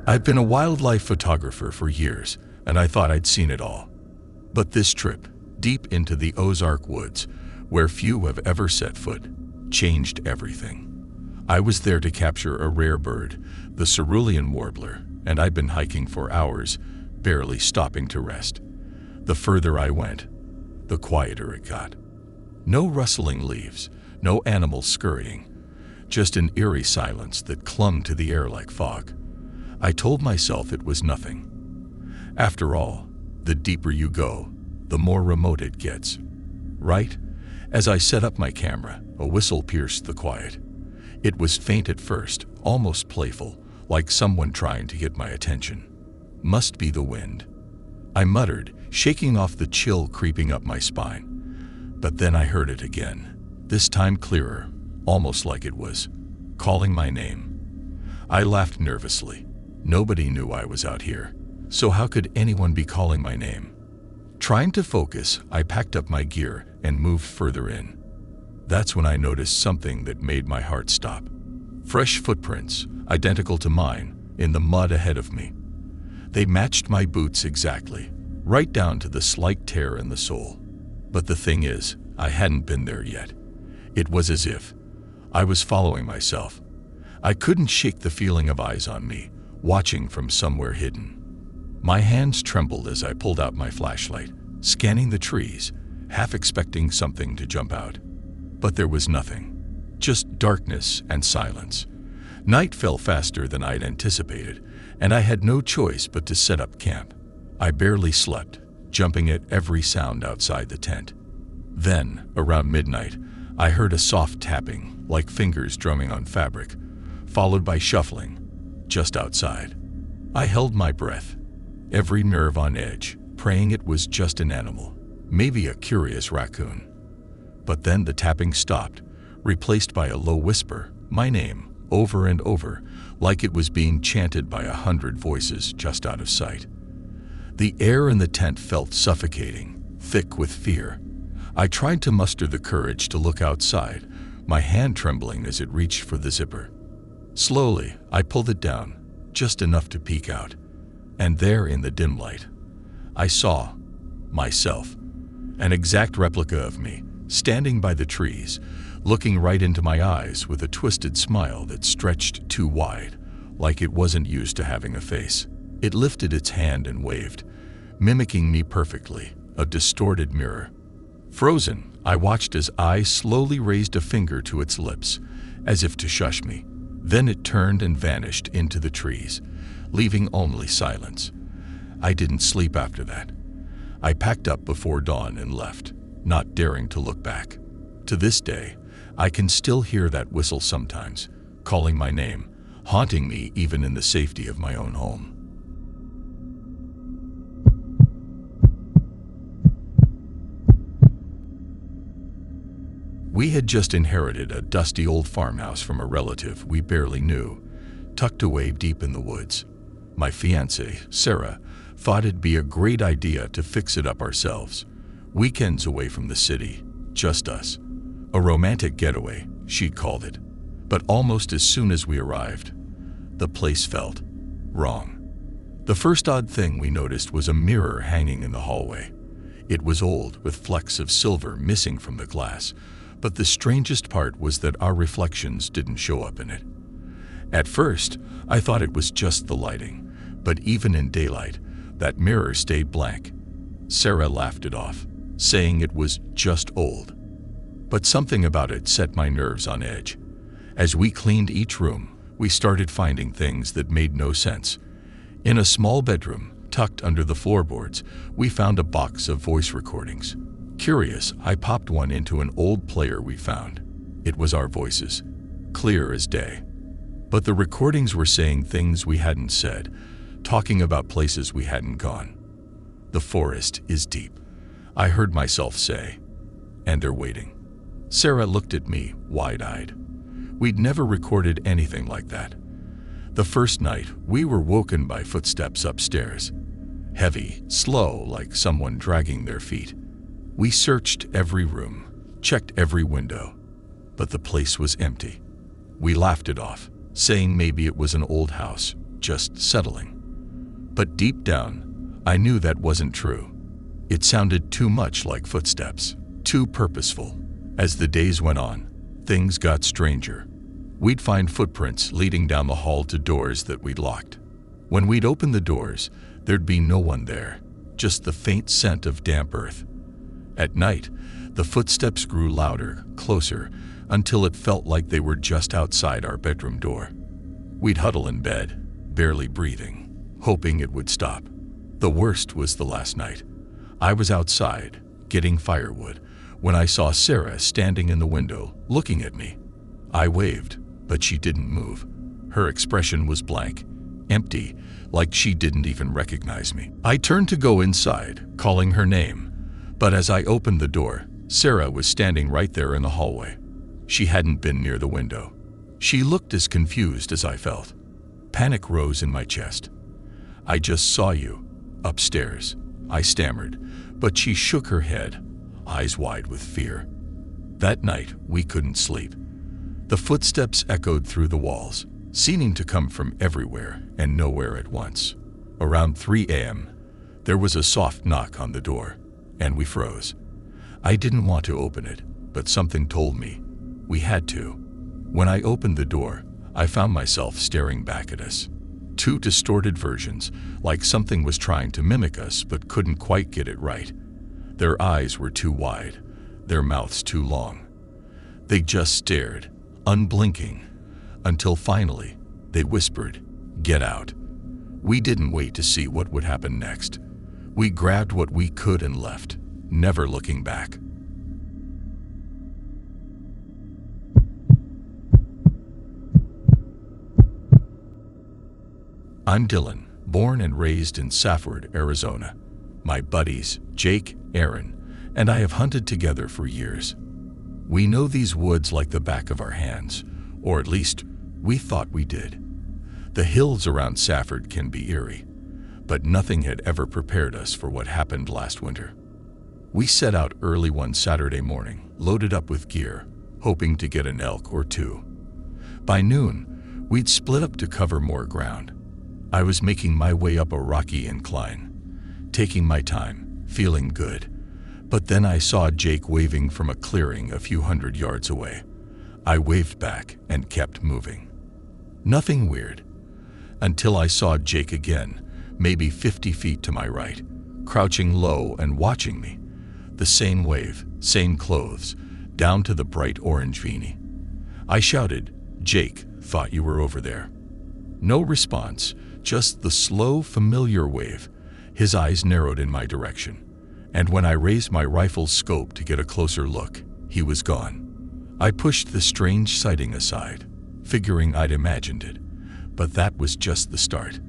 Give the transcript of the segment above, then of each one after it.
I've been a wildlife photographer for years, and I thought I'd seen it all. But this trip, deep into the Ozark woods, where few have ever set foot, changed everything. I was there to capture a rare bird, the cerulean warbler, and I'd been hiking for hours, barely stopping to rest. The further I went, the quieter it got. No rustling leaves, no animals scurrying, just an eerie silence that clung to the air like fog. I told myself it was nothing. After all, the deeper you go, the more remote it gets. Right? As I set up my camera, a whistle pierced the quiet. It was faint at first, almost playful, like someone trying to get my attention. Must be the wind, I muttered, shaking off the chill creeping up my spine. But then I heard it again, this time clearer, almost like it was calling my name. I laughed nervously. Nobody knew I was out here, so how could anyone be calling my name? Trying to focus, I packed up my gear and moved further in. That's when I noticed something that made my heart stop. Fresh footprints, identical to mine, in the mud ahead of me. They matched my boots exactly, right down to the slight tear in the sole. But the thing is, I hadn't been there yet. It was as if I was following myself. I couldn't shake the feeling of eyes on me, watching from somewhere hidden. My hands trembled as I pulled out my flashlight, scanning the trees, half expecting something to jump out. But there was nothing, just darkness and silence. Night fell faster than I'd anticipated, and I had no choice but to set up camp. I barely slept, jumping at every sound outside the tent. Then, around midnight, I heard a soft tapping, like fingers drumming on fabric, followed by shuffling, just outside. I held my breath, every nerve on edge, praying it was just an animal, maybe a curious raccoon. But then the tapping stopped, replaced by a low whisper, my name, over and over, like it was being chanted by 100 voices just out of sight. The air in the tent felt suffocating, thick with fear. I tried to muster the courage to look outside, my hand trembling as it reached for the zipper. Slowly, I pulled it down, just enough to peek out. And there in the dim light, I saw myself, an exact replica of me, standing by the trees, looking right into my eyes with a twisted smile that stretched too wide, like it wasn't used to having a face. It lifted its hand and waved, mimicking me perfectly, a distorted mirror. Frozen, I watched as I slowly raised a finger to its lips, as if to shush me. Then it turned and vanished into the trees, leaving only silence. I didn't sleep after that. I packed up before dawn and left, not daring to look back. To this day, I can still hear that whistle sometimes, calling my name, haunting me even in the safety of my own home. We had just inherited a dusty old farmhouse from a relative we barely knew, tucked away deep in the woods. My fiancée, Sarah, thought it'd be a great idea to fix it up ourselves. Weekends away from the city, just us. A romantic getaway, she'd called it. But almost as soon as we arrived, the place felt wrong. The first odd thing we noticed was a mirror hanging in the hallway. It was old, with flecks of silver missing from the glass, but the strangest part was that our reflections didn't show up in it. At first, I thought it was just the lighting, but even in daylight, that mirror stayed blank. Sarah laughed it off, saying it was just old. But something about it set my nerves on edge. As we cleaned each room, we started finding things that made no sense. In a small bedroom, tucked under the floorboards, we found a box of voice recordings. Curious, I popped one into an old player we found. It was our voices, clear as day. But the recordings were saying things we hadn't said, talking about places we hadn't gone. The forest is deep, I heard myself say, and they're waiting. Sarah looked at me, wide-eyed. We'd never recorded anything like that. The first night, we were woken by footsteps upstairs. Heavy, slow, like someone dragging their feet. We searched every room, checked every window, but the place was empty. We laughed it off, saying maybe it was an old house, just settling. But deep down, I knew that wasn't true. It sounded too much like footsteps, too purposeful. As the days went on, things got stranger. We'd find footprints leading down the hall to doors that we'd locked. When we'd open the doors, there'd be no one there, just the faint scent of damp earth. At night, the footsteps grew louder, closer, until it felt like they were just outside our bedroom door. We'd huddle in bed, barely breathing, hoping it would stop. The worst was the last night. I was outside, getting firewood, when I saw Sarah standing in the window, looking at me. I waved, but she didn't move. Her expression was blank, empty, like she didn't even recognize me. I turned to go inside, calling her name, but as I opened the door, Sarah was standing right there in the hallway. She hadn't been near the window. She looked as confused as I felt. Panic rose in my chest. "I just saw you, upstairs," I stammered, but she shook her head, eyes wide with fear. That night, we couldn't sleep. The footsteps echoed through the walls, seeming to come from everywhere and nowhere at once. Around 3 a.m., there was a soft knock on the door, and we froze. I didn't want to open it, but something told me we had to. When I opened the door, I found myself staring back at us. Two distorted versions, like something was trying to mimic us but couldn't quite get it right. Their eyes were too wide, their mouths too long. They just stared, unblinking, until finally they whispered, "Get out." We didn't wait to see what would happen next. We grabbed what we could and left, never looking back. I'm Dylan, born and raised in Safford, Arizona. My buddies, Jake, Aaron, and I have hunted together for years. We know these woods like the back of our hands, or at least we thought we did. The hills around Safford can be eerie, but nothing had ever prepared us for what happened last winter. We set out early one Saturday morning, loaded up with gear, hoping to get an elk or two. By noon, we'd split up to cover more ground. I was making my way up a rocky incline, taking my time, feeling good. But then I saw Jake waving from a clearing a few hundred yards away. I waved back and kept moving. Nothing weird, until I saw Jake again, maybe 50 feet to my right, crouching low and watching me. The same wave, same clothes, down to the bright orange beanie. I shouted, "Jake, thought you were over there." No response, just the slow, familiar wave. His eyes narrowed in my direction, and when I raised my rifle's scope to get a closer look, he was gone. I pushed the strange sighting aside, figuring I'd imagined it, but that was just the start.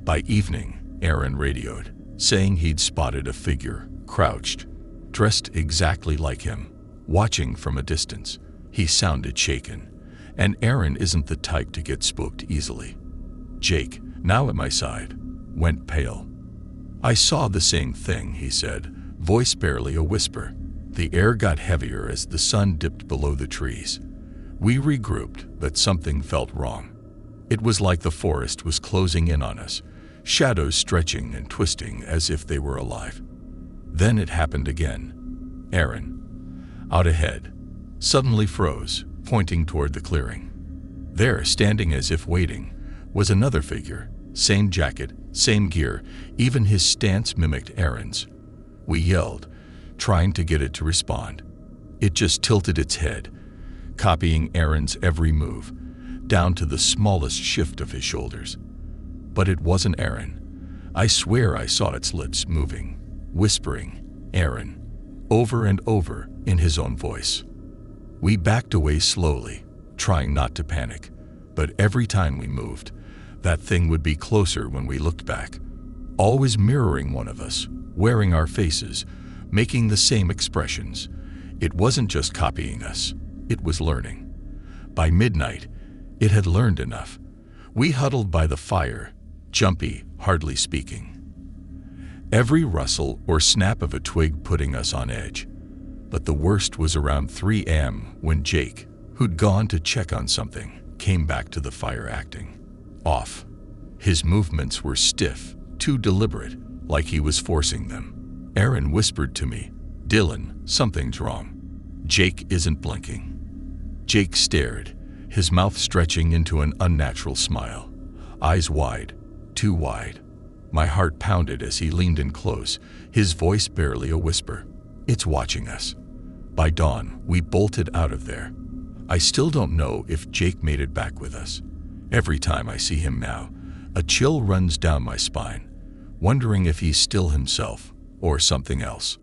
By evening, Aaron radioed, saying he'd spotted a figure, crouched, dressed exactly like him, watching from a distance. He sounded shaken, and Aaron isn't the type to get spooked easily. Jake, now at my side, went pale. "I saw the same thing," he said, voice barely a whisper. The air got heavier as the sun dipped below the trees. We regrouped, but something felt wrong. It was like the forest was closing in on us, shadows stretching and twisting as if they were alive. Then it happened again. Aaron, out ahead, suddenly froze, pointing toward the clearing. There, standing as if waiting, was another figure, same jacket, same gear, even his stance mimicked Aaron's. We yelled, trying to get it to respond. It just tilted its head, copying Aaron's every move, down to the smallest shift of his shoulders. But it wasn't Aaron. I swear I saw its lips moving, whispering, "Aaron," over and over in his own voice. We backed away slowly, trying not to panic, but every time we moved, that thing would be closer when we looked back, always mirroring one of us, wearing our faces, making the same expressions. It wasn't just copying us, it was learning. By midnight, it had learned enough. We huddled by the fire, jumpy, hardly speaking. Every rustle or snap of a twig putting us on edge. But the worst was around 3 a.m. when Jake, who'd gone to check on something, came back to the fire acting off. His movements were stiff, too deliberate, like he was forcing them. Aaron whispered to me, "Dylan, something's wrong." Jake isn't blinking. Jake stared, his mouth stretching into an unnatural smile. Eyes wide, too wide. My heart pounded as he leaned in close, his voice barely a whisper. "It's watching us." By dawn, we bolted out of there. I still don't know if Jake made it back with us. Every time I see him now, a chill runs down my spine, wondering if he's still himself or something else.